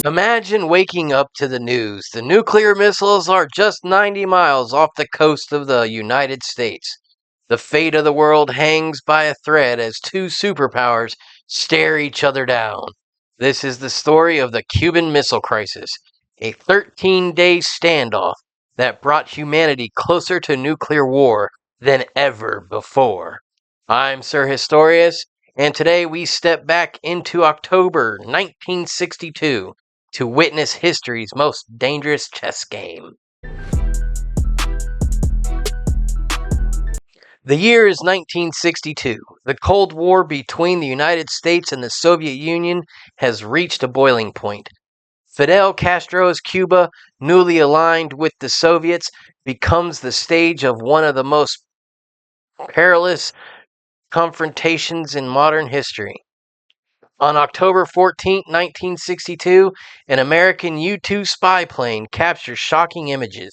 Imagine waking up to the news. The nuclear missiles are just 90 miles off the coast of the United States. The fate of the world hangs by a thread as two superpowers stare each other down. This is the story of the Cuban Missile Crisis, a 13-day standoff that brought humanity closer to nuclear war than ever before. I'm Sir Historious, and today we step back into October 1962 to witness history's most dangerous chess game. The year is 1962. The Cold War between the United States and the Soviet Union has reached a boiling point. Fidel Castro's Cuba, newly aligned with the Soviets, becomes the stage of one of the most perilous confrontations in modern history. On October 14, 1962, an American U-2 spy plane captures shocking images.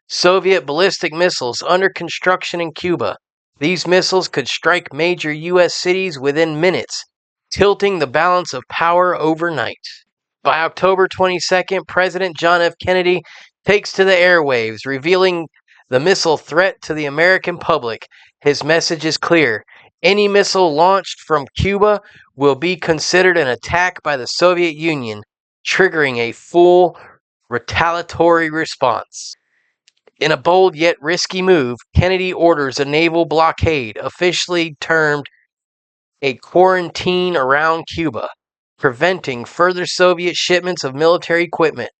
Soviet ballistic missiles under construction in Cuba. These missiles could strike major U.S. cities within minutes, tilting the balance of power overnight. By October 22nd, President John F. Kennedy takes to the airwaves, revealing the missile threat to the American public. His message is clear. Any missile launched from Cuba will be considered an attack by the Soviet Union, triggering a full retaliatory response. In a bold yet risky move, Kennedy orders a naval blockade, officially termed a quarantine around Cuba, preventing further Soviet shipments of military equipment.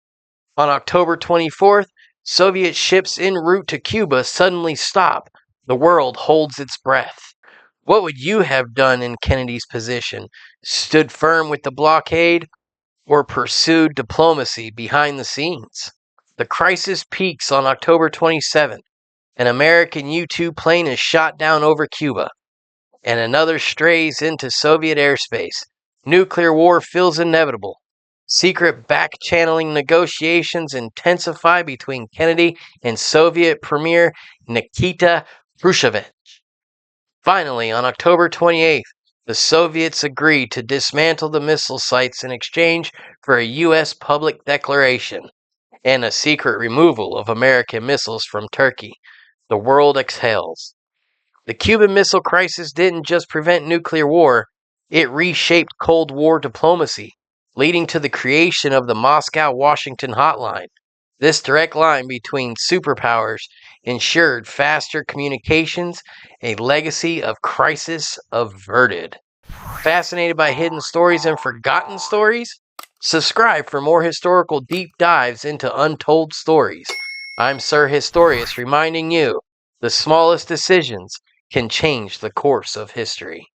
On October 24th, Soviet ships en route to Cuba suddenly stop. The world holds its breath. What would you have done in Kennedy's position? Stood firm with the blockade or pursued diplomacy behind the scenes? The crisis peaks on October 27th. An American U-2 plane is shot down over Cuba, and another strays into Soviet airspace. Nuclear war feels inevitable. Secret back-channeling negotiations intensify between Kennedy and Soviet Premier Nikita Khrushchev. Finally, on October 28th, the Soviets agreed to dismantle the missile sites in exchange for a U.S. public declaration and a secret removal of American missiles from Turkey. The world exhales. The Cuban Missile Crisis didn't just prevent nuclear war, it reshaped Cold War diplomacy, leading to the creation of the Moscow-Washington hotline. This direct line between superpowers ensured faster communications, a legacy of crisis averted. Fascinated by hidden stories and forgotten stories? Subscribe for more historical deep dives into untold stories. I'm Sir Historious, reminding you, the smallest decisions can change the course of history.